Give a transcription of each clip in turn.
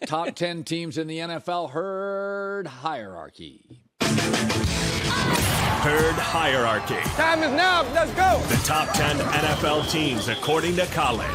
Top 10 teams in the NFL herd hierarchy. Herd hierarchy. Time is now. Let's go. The top 10 NFL teams according to Colin.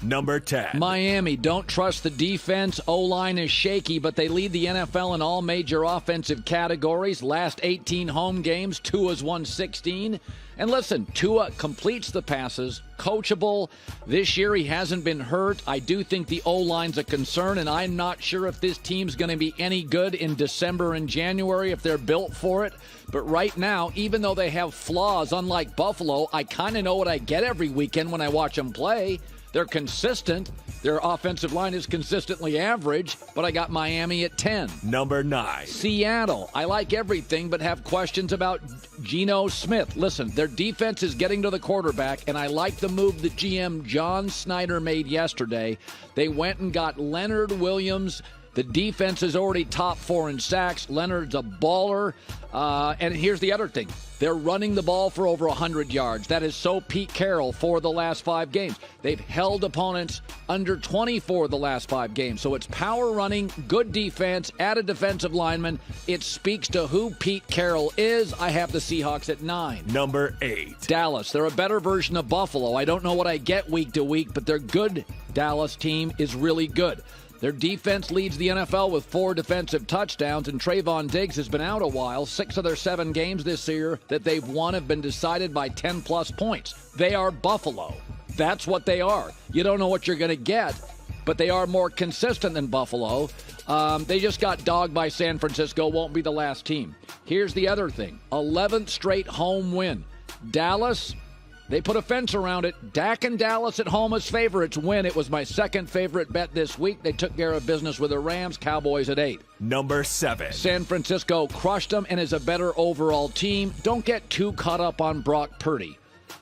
Number 10. Miami, don't trust the defense. O-line is shaky, but they lead the NFL in all major offensive categories. Last 18 home games, Tua's won 16. And listen, Tua completes the passes, coachable. This year he hasn't been hurt. I do think the O-line's a concern, and I'm not sure if this team's going to be any good in December and January if they're built for it. But right now, even though they have flaws, unlike Buffalo, I kind of know what I get every weekend when I watch them play. They're consistent. Their offensive line is consistently average, but I got Miami at 10. Number 9. Seattle. I like everything, but have questions about Geno Smith. Listen, their defense is getting to the quarterback, and I like the move that GM John Snyder made yesterday. They went and got Leonard Williams. The defense is already top 4 in sacks. Leonard's a baller. And here's the other thing. They're running the ball for over 100 yards. That is so Pete Carroll for the last 5 games. They've held opponents under 24 the last 5 games. So it's power running, good defense, added defensive lineman. It speaks to who Pete Carroll is. I have the Seahawks at 9. Number 8. Dallas. They're a better version of Buffalo. I don't know what I get week to week, but their good Dallas team is really good. Their defense leads the NFL with 4 defensive touchdowns, and Trayvon Diggs has been out a while. 6 of their 7 games this year that they've won have been decided by 10-plus points. They are Buffalo. That's what they are. You don't know what you're going to get, but they are more consistent than Buffalo. They just got dogged by San Francisco. Won't be the last team. Here's the other thing. 11th straight home win. Dallas, they put a fence around it. Dak and Dallas at home as favorites win. It was my second favorite bet this week. They took care of business with the Rams. Cowboys at 8. Number 7. San Francisco crushed them and is a better overall team. Don't get too caught up on Brock Purdy.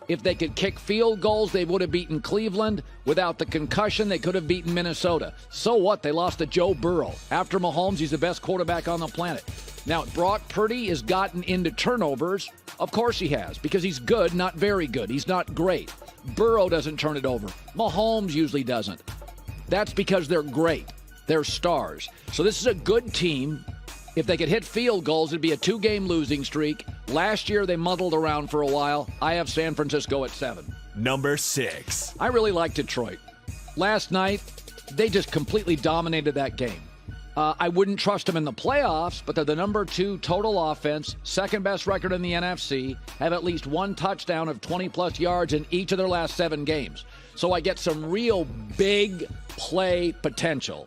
If they could kick field goals, they would have beaten Cleveland. Without the concussion, they could have beaten Minnesota. So what? They lost to Joe Burrow. After Mahomes, he's the best quarterback on the planet. Now, Brock Purdy has gotten into turnovers. Of course he has, because he's good, not very good. He's not great. Burrow doesn't turn it over. Mahomes usually doesn't. That's because they're great. They're stars. So this is a good team. If they could hit field goals, it'd be a 2-game losing streak. Last year, they muddled around for a while. I have San Francisco at 7. Number 6. I really like Detroit. Last night, they just completely dominated that game. I wouldn't trust them in the playoffs, but they're the number 2 total offense, second best record in the NFC, have at least 1 touchdown of 20-plus yards in each of their last 7 games. So I get some real big play potential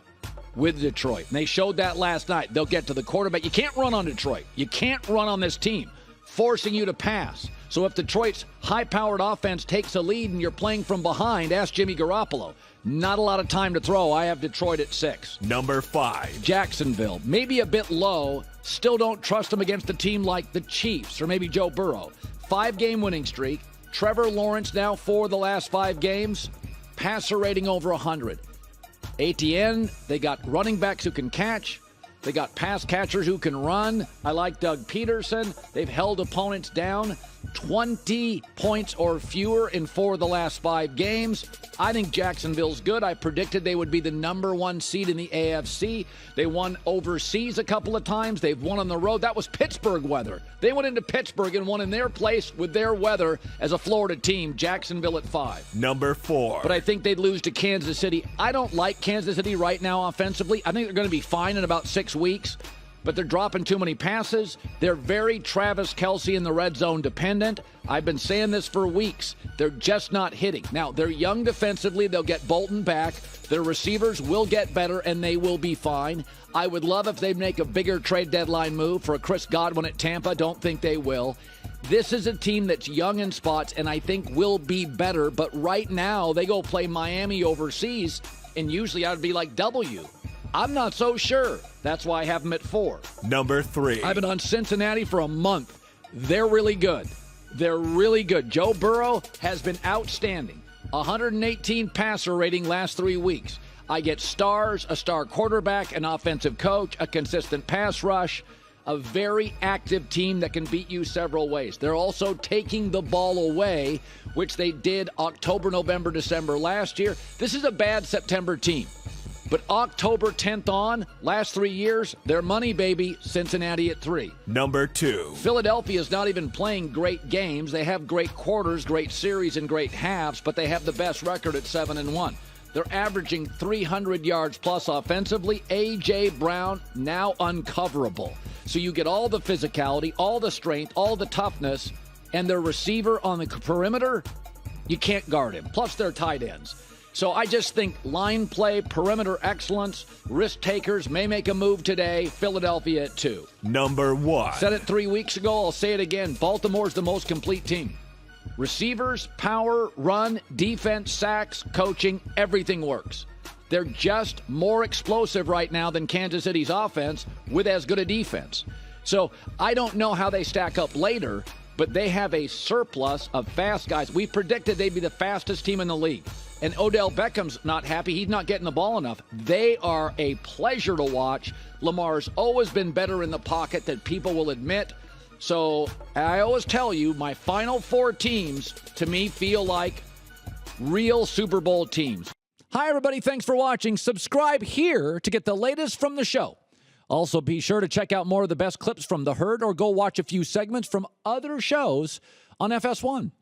with Detroit. And they showed that last night. They'll get to the quarterback. You can't run on Detroit. You can't run on this team, forcing you to pass. So if Detroit's high-powered offense takes a lead and you're playing from behind, ask Jimmy Garoppolo. Not a lot of time to throw. I have Detroit at 6. Number 5. Jacksonville, maybe a bit low. Still don't trust them against a team like the Chiefs or maybe Joe Burrow. 5-game winning streak. Trevor Lawrence now 4 of the last 5 games. Passer rating over 100. ATN, they got running backs who can catch. They got pass catchers who can run. I like Doug Peterson. They've held opponents down 20 points or fewer in 4 of the last 5 games. I think Jacksonville's good. I predicted they would be the number 1 seed in the AFC. They won overseas a couple of times. They've won on the road. That was Pittsburgh weather. They went into Pittsburgh and won in their place with their weather as a Florida team. Jacksonville at 5. Number 4. But I think they'd lose to Kansas City. I don't like Kansas City right now offensively. I think they're going to be fine in about 6 weeks. But they're dropping too many passes. They're very Travis Kelce in the red zone dependent. I've been saying this for weeks. They're just not hitting. Now, they're young defensively. They'll get Bolton back. Their receivers will get better, and they will be fine. I would love if they make a bigger trade deadline move for a Chris Godwin at Tampa. Don't think they will. This is a team that's young in spots, and I think will be better. But right now, they go play Miami overseas, and usually I would be like W. I'm not so sure. That's why I have them at 4. Number 3. I've been on Cincinnati for a month. They're really good. They're really good. Joe Burrow has been outstanding. 118 passer rating last 3 weeks. I get stars, a star quarterback, an offensive coach, a consistent pass rush, a very active team that can beat you several ways. They're also taking the ball away, which they did October, November, December last year. This is a bad September team. But October 10th on, last 3 years, their money, baby, Cincinnati at 3. Number 2. Philadelphia is not even playing great games. They have great quarters, great series, and great halves, but they have the best record at 7-1. They're averaging 300 yards plus offensively. A.J. Brown, now uncoverable. So you get all the physicality, all the strength, all the toughness, and their receiver on the perimeter, you can't guard him. Plus their tight ends. So I just think line play, perimeter excellence, risk takers may make a move today. Philadelphia at 2. Number 1. Said it 3 weeks ago. I'll say it again. Baltimore's the most complete team. Receivers, power, run, defense, sacks, coaching, everything works. They're just more explosive right now than Kansas City's offense with as good a defense. So I don't know how they stack up later, but they have a surplus of fast guys. We predicted they'd be the fastest team in the league. And Odell Beckham's not happy. He's not getting the ball enough. They are a pleasure to watch. Lamar's always been better in the pocket than people will admit. So I always tell you, my final 4 teams, to me, feel like real Super Bowl teams. Hi, everybody. Thanks for watching. Subscribe here to get the latest from the show. Also, be sure to check out more of the best clips from The Herd or go watch a few segments from other shows on FS1.